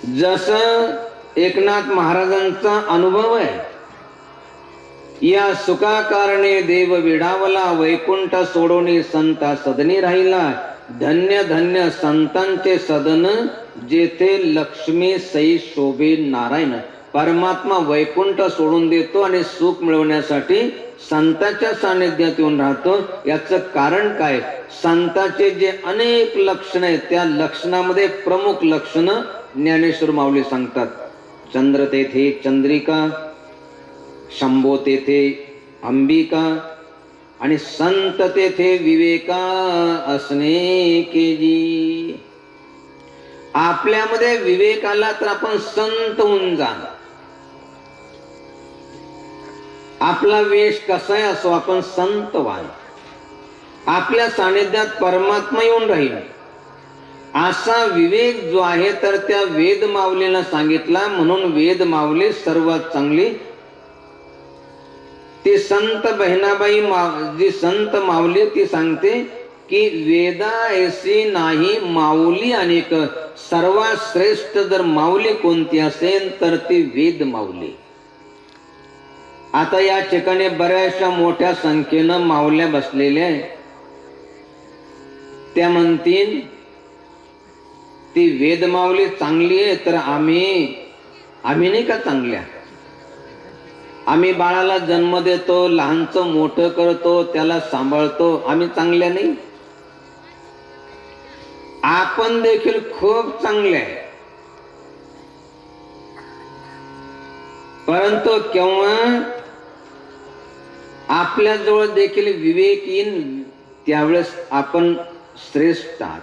जसं एकनाथ महाराजांचा अनुभव आहे, या सुखा कारणे देव विडावला, वैकुंठ सोडोनी संता सदनी राहिला. धन्य धन्य संतांचे सदन, जेथे लक्ष्मी सई शोभे नारायण. परमात्मा वैकुंठ सोडून देतो आणि सुख मिळवण्यासाठी संतांच्या सानिध्यात येऊन राहतो. याचं कारण काय? संतांचे जे अनेक लक्षण आहेत, त्या लक्षणामध्ये प्रमुख लक्षण ज्ञानेश्वर माऊली सांगतात. चंद्र तेथे चंद्रिका, शंभो तेथे अंबिका, आणि संत तेथे विवेका असणे केजी. आपल्यामध्ये विवेक आला तर आपण संत होऊन जाणार. आपला वेश कसाही असो, आपण संत व्हाल. आपल्या सानिध्यात परमात्मा येऊन राहील असा विवेक जो आहे, तर त्या वेद माऊलीनं सांगितला. म्हणून वेद माऊली सर्वात चांगली. ती संत बहिणाबाई जी संत माऊली ती सांगते की वेदा ऐसी नाही माऊली अनेक. सर्वात श्रेष्ठ जर माऊली कोणती असेल तर ती वेद माऊली. आता या ठिकाणी बऱ्याचशा मोठ्या संख्येनं माऊल्या बसलेल्या आहेत. त्या म्हणतील ती वेद माऊली चांगली आहे, तर आम्ही नाही का चांगल्या? आम्ही बाळाला जन्म देतो, लहानचं मोठं करतो, त्याला सांभाळतो, आम्ही चांगल्या नाही? आपण देखील खूप चांगले आहे, परंतु केव्हा आपल्याजवळ देखील विवेक येईन त्यावेळेस आपण श्रेष्ठ आहात.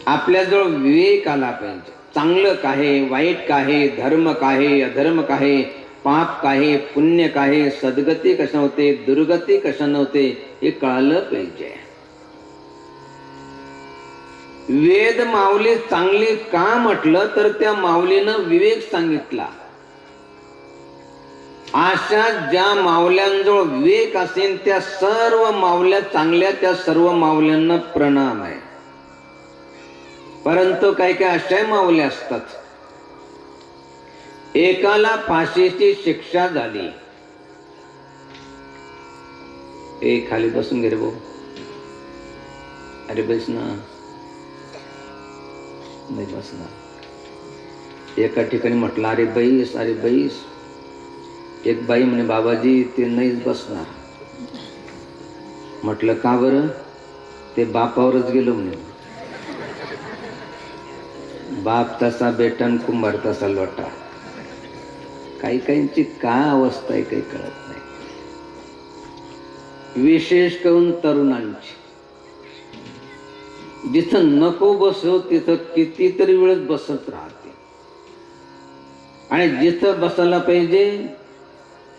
आपल्याजवळ विवेक आला पाहिजे. चांगलं काय, वाईट काय, धर्म काय, अधर्म काय, पाप काय, पुण्य काय, सद्गती कशा होते, दुर्गती कशा नव्हते, हे कळालं पाहिजे. वेद माऊली चांगली का म्हटलं तर त्या माऊलीनं विवेक सांगितला. अशा ज्या माऊल्यांजवळ विवेक असेल त्या सर्व माऊल्या चांगल्या, त्या सर्व माऊल्यांना प्रणाम आहे. परंतु काही काही अशा माऊल्या असतात, एकाला फाशीची शिक्षा झाली. ए खाली बसून गे रे भाऊ. अरे बस ना. नाही बसणार. एका ठिकाणी म्हटलं अरे बैस, अरे बैस. एक बाई म्हणे बाबाजी ते नाहीच बसणार. म्हटलं का बरं? ते बापावरच गेलो म्हणे. बाप तसा बेटन, कुंभार तसा लोटा. काही काहींची काय अवस्था आहे काही कळत नाही. विशेष करून तरुणांची. जिथं नको बसो तिथं कितीतरी वेळेस बसत राहते, आणि जिथं बसायला पाहिजे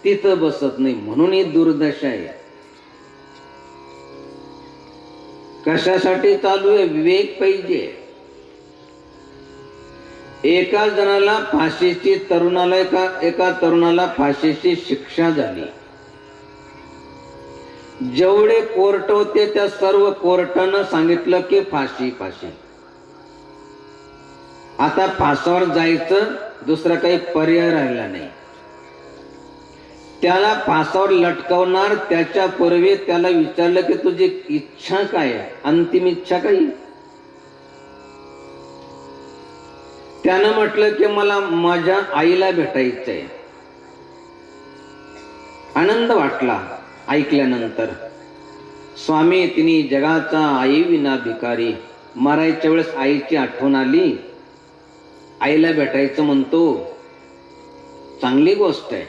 तिथं बसत नाही. म्हणून ही दुर्दशा आहे. कशासाठी चालू आहे? विवेक पाहिजे. एका जणाला फाशीची, एका तरुणाला फाशीची शिक्षा झाली. जेवढे कोर्ट होते त्या सर्व कोर्टानं सांगितलं की फाशी फाशी. आता फासावर जायचं, दुसरा काही पर्याय राहिला नाही. त्याला फासावर लटकवणार त्याच्या पूर्वी त्याला विचारलं की तुझी इच्छा काय आहे, अंतिम इच्छा काय? त्यानं म्हटलं की मला माझ्या आईला भेटायचंय. आनंद वाटला ऐकल्यानंतर. स्वामी तिने जगाचा आई विना भिकारी. मरायच्या वेळेस आईची आठवण आली, आईला भेटायचं म्हणतो. चांगली गोष्ट आहे.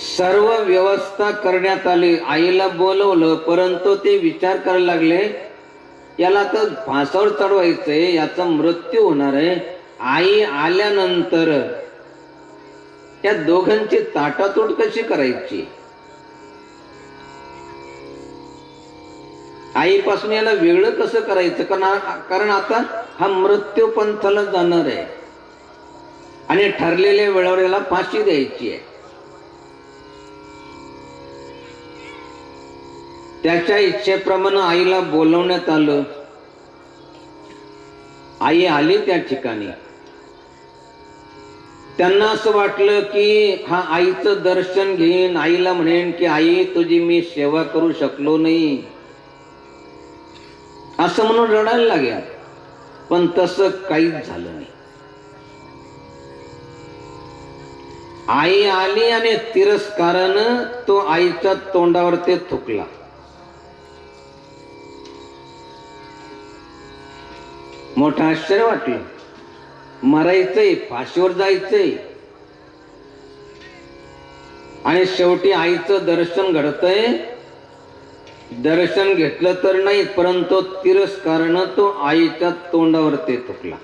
सर्व व्यवस्था करण्यात आली, आईला बोलवलं, परंतु ते विचार करायला लागले याला तर फासावर चढवायचंय, याचा मृत्यू होणार आहे. आई आल्यानंतर या दोघांची ताटातूट कशी करायची? आईपासून याला वेगळं कसं करायचं? कारण आता हा मृत्यू पंथाला जाणार आहे आणि ठरलेल्या वेळेवर याला फाशी द्यायची आहे. त्याच्या इच्छेप्रमाणे आईला बोलवण्यात आलं. आई आली त्या ठिकाणी. त्यांना असं वाटलं की हा आईचं दर्शन घेईन, आईला म्हणेन की आई तुझी मी सेवा करू शकलो नाही असं म्हणून रडायला लागेल. पण तसं काहीच झालं नाही. आई आली आणि तिरस्कारानं तो आईच्या तोंडावर ते थुकला. मोठं आश्चर्य वाटलं. मरायचंय, फाशीवर जायचंय, आणि शेवटी आईचं दर्शन घडतंय. दर्शन घेतलं तर नाही, परंतु तिरस्कारानं तो आईच्या तोंडावर ते थुकला.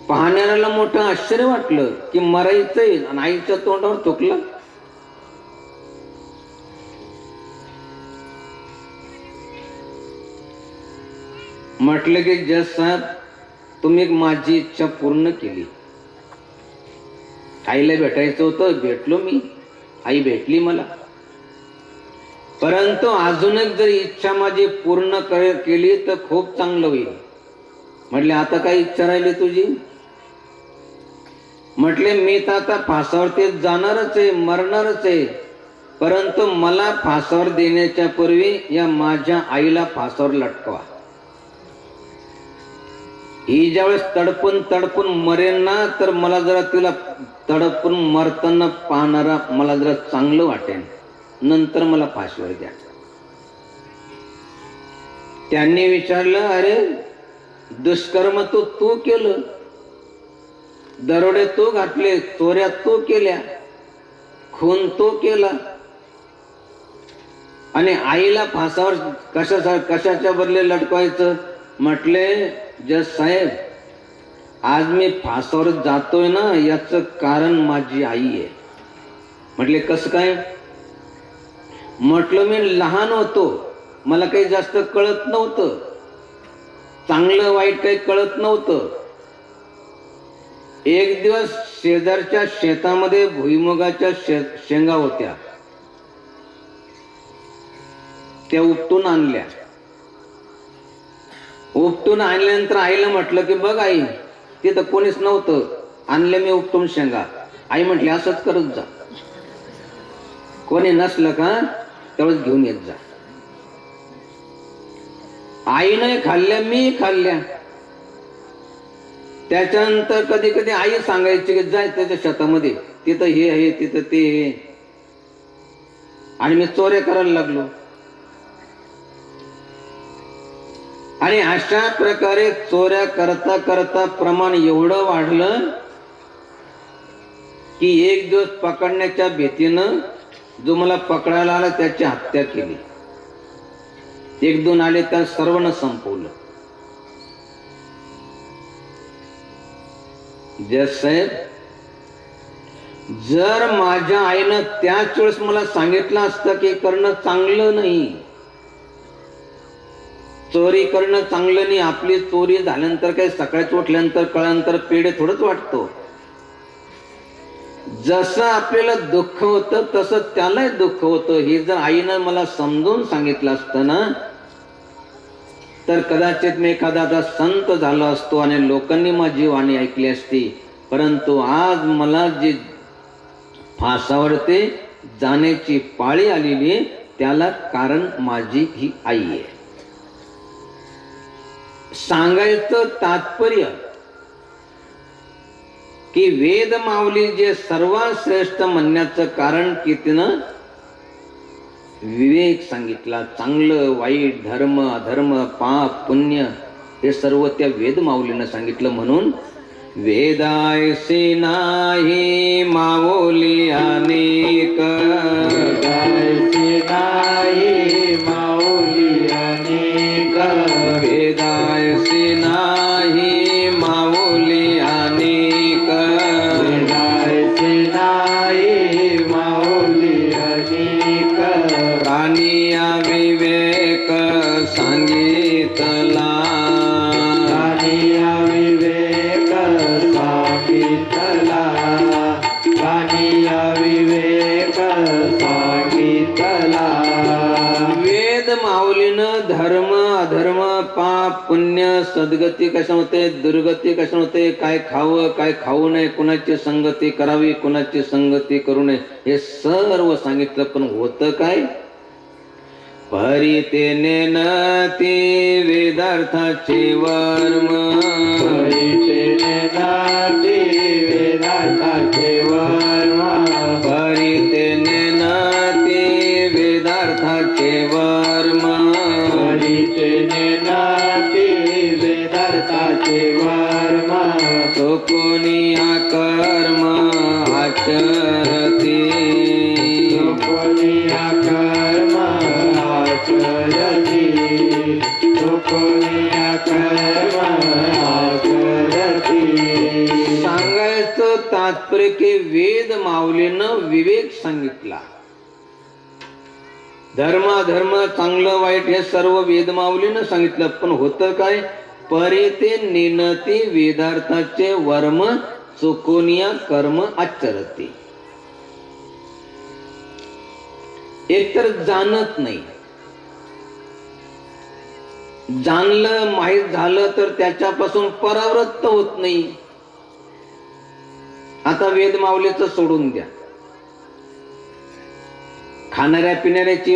पाहणाऱ्याला मोठं आश्चर्य वाटलं की मरायचंय आणि आईच्या तोंडावर थुकला. म्हटलं की जज साहेब, तुम्ही माझी इच्छा पूर्ण केली. आईला भेटायचं होतं, भेटलो मी, आई भेटली मला. परंतु अजून एक जर इच्छा माझी पूर्ण केली तर खूप चांगलं होईल. म्हटले आता काय इच्छा राहिली तुझी? म्हटले मी तर आता फासावरती जाणारच आहे, मरणारच आहे, परंतु मला फासावर देण्याच्या पूर्वी या माझ्या आईला फासावर लटकवा. ही ज्यावेळेस तडपून तडपून मरेन ना, तर मला जरा तिला तडपून मरताना पाहणारा मला जरा चांगलं वाटेल, नंतर मला फाशीवर द्या. त्यांनी विचारलं, अरे दुष्कर्म तू केलं, दरोडे तू घातले, चोऱ्या तू केल्या, खून तू केला, आणि आईला फासावर कशाच्या बदले लटकवायचं? म्हटले जज साहेब, आज मी फासावर जातोय ना, याचं कारण माझी आई आहे. म्हटले कसं काय? म्हटलं मी लहान होतो, मला काही जास्त कळत नव्हतं, चांगलं वाईट काही कळत नव्हतं. एक दिवस शेजारच्या शेतामध्ये भुईमुगाच्या शेंगा होत्या, त्या उपटून आणल्या. उपटून आणल्यानंतर आईला म्हटलं की बघ आई, तिथं कोणीच नव्हतं, आणले मी उपटून शेंगा. आई म्हटली असंच करत जा, कोणी नसलं का तेवढंच घेऊन येत जा. आईने खाल्ल्या, मी खाल्ल्या. त्याच्यानंतर कधी कधी आई सांगायची की जाय त्याच्या शेतामध्ये, तिथं हे आहे, तिथं ते आहे, आणि मी चोऱ्या करायला लागलो. आणि अशा प्रकारे चोऱ्या करता करता प्रमाण एवढं वाढलं की एक दिवस पकडण्याच्या भीतीनं जो मला पकडायला आला त्याची हत्या केली. एक दोन आले, त्या सर्वांना संपवलं. जज साहेब, जर माझ्या आईनं त्याच वेळेस मला सांगितलं असतं की करणं चांगलं नाही, चोरी करणं चांगलं नाही, आपली चोरी झाल्यानंतर काही सकाळीच उठल्यानंतर कळल्यानंतर पेढे थोडंच वाटतो. जसं आपल्याला दुःख होतं तसं त्यालाही दुःख होतं. हे जर आईनं मला समजून सांगितलं असतं ना, तर कदाचित मी एखादा संत झालो असतो आणि लोकांनी माझी वाणी ऐकली असती. परंतु आज मला जी फासावरती जाण्याची पाळी आलेली, त्याला कारण माझी ही आई आहे. सांगायचं तात्पर्य की वेद माऊली जे सर्वात श्रेष्ठ म्हणण्याचं कारण की तिनं विवेक सांगितला. चांगलं वाईट, धर्म अधर्म, पाप पुण्य हे सर्व त्या वेद माऊलीनं सांगितलं. म्हणून वेदायसे नाही माऊली अनेक, वेदायसे नाही माऊली अनेक, वेदायसे नाही माऊली अनेक, वेदायसे नाही माऊली अनेक, प्राणिया विवेक सांगितला, प्राणिया विवेक सांगितला, प्राणिया विवेक सांगितला. पाप पुण्य सद्गती कशा होते, दुर्गती कशा होते, काय खावं काय खाऊ नये, कुणाची संगती करावी कुणाची संगती करू नये, हे सर्व सांगितलं. पण होतं काय? परितेने न ते वेदार्थाचे वर्म, परितेने न ते वेदार्थाचे वर्म, परितेने न ते वेदार्थाचे वर्म, परितेने न ते वेदार्थाचे वर्म, तो कोणी कर्म आचरती, कोणी कर्म आचरती, कोणी कर्म आचरती. सांगायचं तात्पर्य की वेद माऊलीनं विवेक सांगितला. धर्म चांगलं वाईट हे सर्व वेद माऊलीनं सांगितलं. पण होतं काय? परिते निनती वेदार्थाचे वर्म, चुकोनिया कर्म आचरती. एकतर जाणत नाही, जाणलं माहीत झालं तर त्याच्यापासून परावृत्त होत नाही. आता वेद माऊलीचं सोडून द्या, खाणाऱ्या पिणाऱ्याची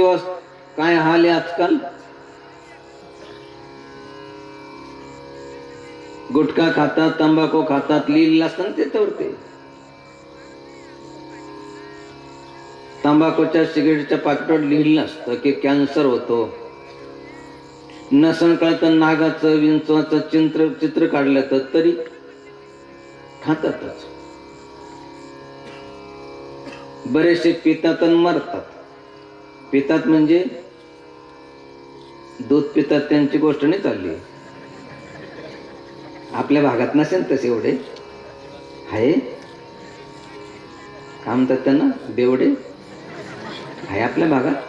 काय हाल आहे आजकाल. गुटखा खातात, तंबाखू खातात, लिहिलेलं असतं ना त्याच्यावरती. तंबाखूच्या सिगरेटच्या पाकिटावर लिहिलेलं असतं की कॅन्सर होतो. नसन कळतं नागाचं विंचवाचं चित्र काढलं तर तरी खातातच. बरेचसे पितात आणि मरतात. पितात म्हणजे दूध पितात, त्यांची गोष्ट नाही चालली. आपल्या भागात नसेल तसे एवढे आहे, काय म्हणतात त्यांना, बेवडे आहे आपल्या भागात.